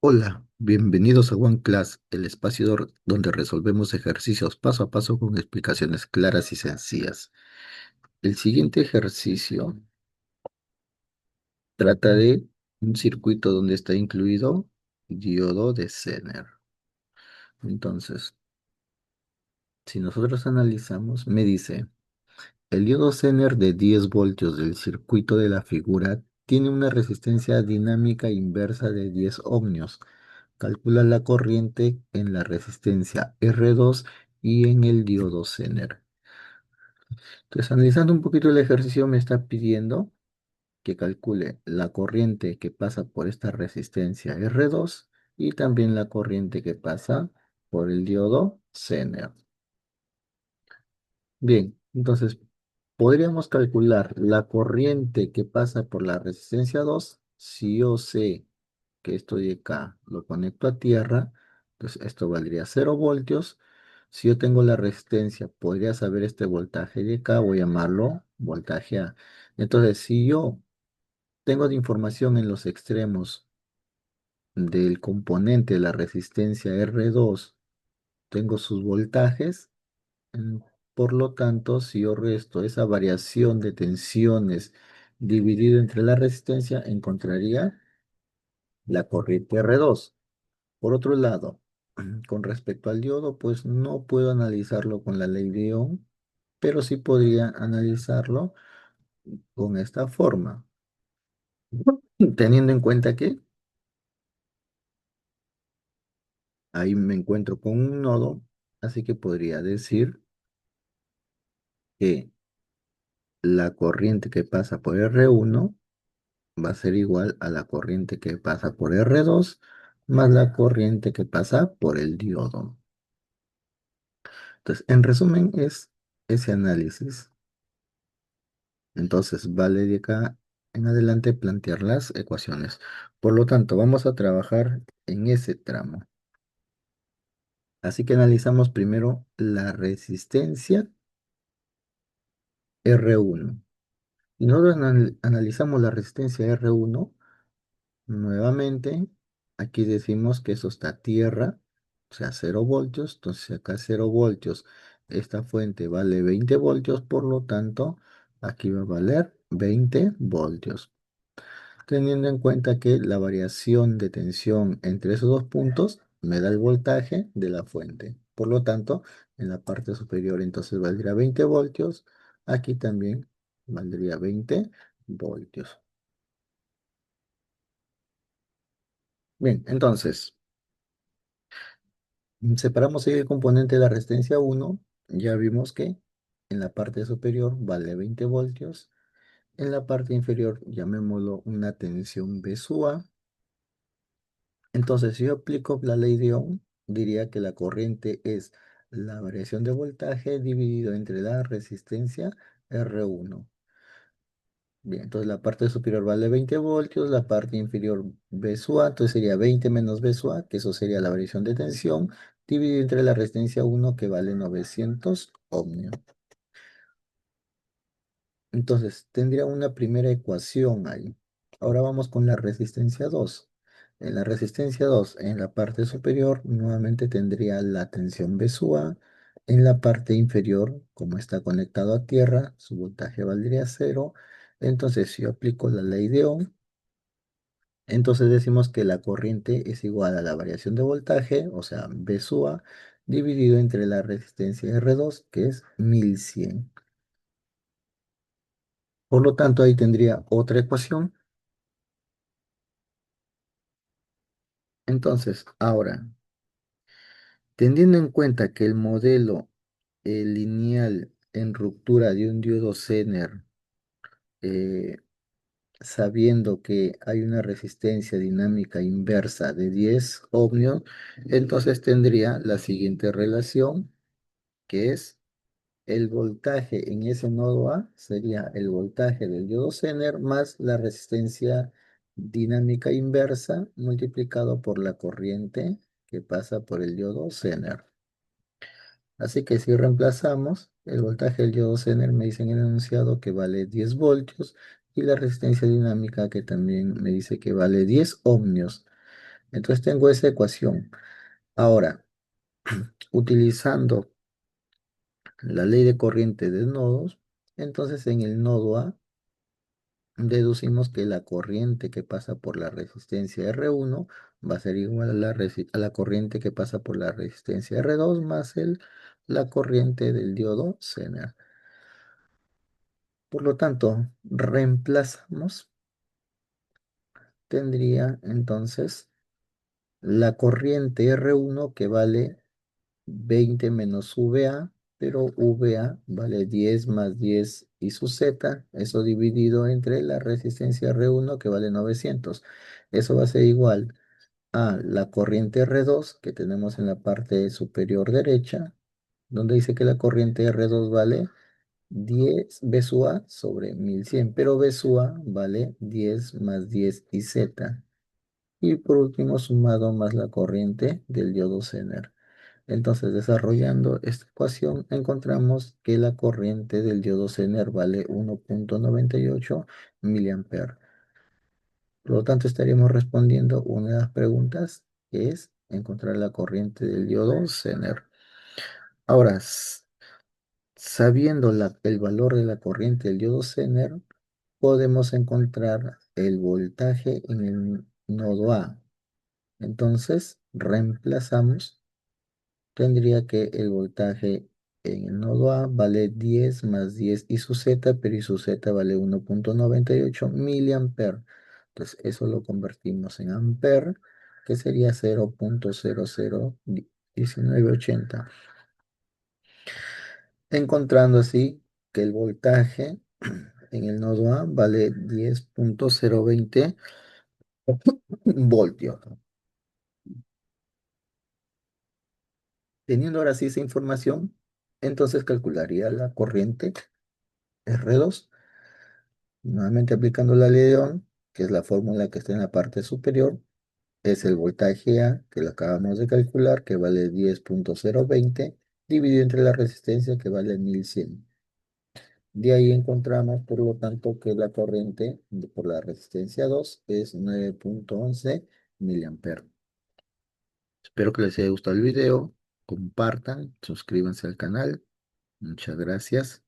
Hola, bienvenidos a One Class, el espacio donde resolvemos ejercicios paso a paso con explicaciones claras y sencillas. El siguiente ejercicio trata de un circuito donde está incluido diodo de Zener. Entonces, si nosotros analizamos, me dice, el diodo Zener de 10 voltios del circuito de la figura tiene una resistencia dinámica inversa de 10 ohmios. Calcula la corriente en la resistencia R2 y en el diodo Zener. Entonces, analizando un poquito el ejercicio, me está pidiendo que calcule la corriente que pasa por esta resistencia R2 y también la corriente que pasa por el diodo Zener. Bien, entonces podríamos calcular la corriente que pasa por la resistencia 2 si yo sé que esto de acá lo conecto a tierra, entonces esto valdría 0 voltios. Si yo tengo la resistencia, podría saber este voltaje de acá, voy a llamarlo voltaje A. Entonces, si yo tengo de información en los extremos del componente de la resistencia R2, tengo sus voltajes, mm, por lo tanto, si yo resto esa variación de tensiones dividido entre la resistencia, encontraría la corriente R2. Por otro lado, con respecto al diodo, pues no puedo analizarlo con la ley de Ohm, pero sí podría analizarlo con esta forma, teniendo en cuenta que ahí me encuentro con un nodo, así que podría decir que la corriente que pasa por R1 va a ser igual a la corriente que pasa por R2 más la corriente que pasa por el diodo. Entonces, en resumen, es ese análisis. Entonces, vale de acá en adelante plantear las ecuaciones. Por lo tanto, vamos a trabajar en ese tramo. Así que analizamos primero la resistencia R1. Y nosotros analizamos la resistencia R1 nuevamente. Aquí decimos que eso está a tierra, o sea, 0 voltios. Entonces, acá 0 voltios. Esta fuente vale 20 voltios, por lo tanto, aquí va a valer 20 voltios. Teniendo en cuenta que la variación de tensión entre esos dos puntos me da el voltaje de la fuente. Por lo tanto, en la parte superior entonces valdría 20 voltios. Aquí también valdría 20 voltios. Bien, entonces, separamos ahí el componente de la resistencia 1. Ya vimos que en la parte superior vale 20 voltios. En la parte inferior, llamémoslo una tensión B sub A. Entonces, si yo aplico la ley de Ohm, diría que la corriente es la variación de voltaje dividido entre la resistencia R1. Bien, entonces la parte superior vale 20 voltios, la parte inferior B sub A, entonces sería 20 menos B sub A, que eso sería la variación de tensión, dividido entre la resistencia 1, que vale 900 ohmios. Entonces, tendría una primera ecuación ahí. Ahora vamos con la resistencia 2. En la resistencia 2, en la parte superior, nuevamente tendría la tensión B sub A. En la parte inferior, como está conectado a tierra, su voltaje valdría 0. Entonces, si yo aplico la ley de Ohm, entonces decimos que la corriente es igual a la variación de voltaje, o sea, B sub A, dividido entre la resistencia R2, que es 1100. Por lo tanto, ahí tendría otra ecuación. Entonces, ahora, teniendo en cuenta que el modelo lineal en ruptura de un diodo Zener, eh, sabiendo que hay una resistencia dinámica inversa de 10 ohmios, entonces tendría la siguiente relación, que es el voltaje en ese nodo A sería el voltaje del diodo Zener más la resistencia dinámica inversa multiplicado por la corriente que pasa por el diodo Zener. Así que si reemplazamos el voltaje del diodo Zener, me dice en el enunciado que vale 10 voltios y la resistencia dinámica que también me dice que vale 10 ohmios. Entonces tengo esa ecuación. Ahora, utilizando la ley de corriente de nodos, entonces en el nodo A deducimos que la corriente que pasa por la resistencia R1 va a ser igual a a la corriente que pasa por la resistencia R2 más la corriente del diodo Zener. Por lo tanto, reemplazamos, tendría entonces la corriente R1 que vale 20 menos VA, pero VA vale 10 más 10 y su Z, eso dividido entre la resistencia R1 que vale 900. Eso va a ser igual a la corriente R2 que tenemos en la parte superior derecha, donde dice que la corriente R2 vale 10 B sub A sobre 1100, pero B sub A vale 10 más 10 y Z. Y por último, sumado más la corriente del diodo Zener. Entonces, desarrollando esta ecuación, encontramos que la corriente del diodo Zener vale 1,98 miliamperes. Por lo tanto, estaríamos respondiendo una de las preguntas, que es encontrar la corriente del diodo Zener. Ahora, sabiendo el valor de la corriente del diodo Zener, podemos encontrar el voltaje en el nodo A. Entonces, reemplazamos, tendría que el voltaje en el nodo A vale 10 más 10 y su Z, pero y su Z vale 1,98 miliamperes. Entonces, eso lo convertimos en amper, que sería 0,001980. Encontrando así que el voltaje en el nodo A vale 10,020 voltios. Teniendo ahora sí esa información, entonces calcularía la corriente R2, nuevamente aplicando la ley de Ohm, que es la fórmula que está en la parte superior, es el voltaje A, que lo acabamos de calcular, que vale 10,020, dividido entre la resistencia, que vale 1100. De ahí encontramos, por lo tanto, que la corriente por la resistencia 2 es 9,11 miliamperes. Espero que les haya gustado el video, compartan, suscríbanse al canal. Muchas gracias.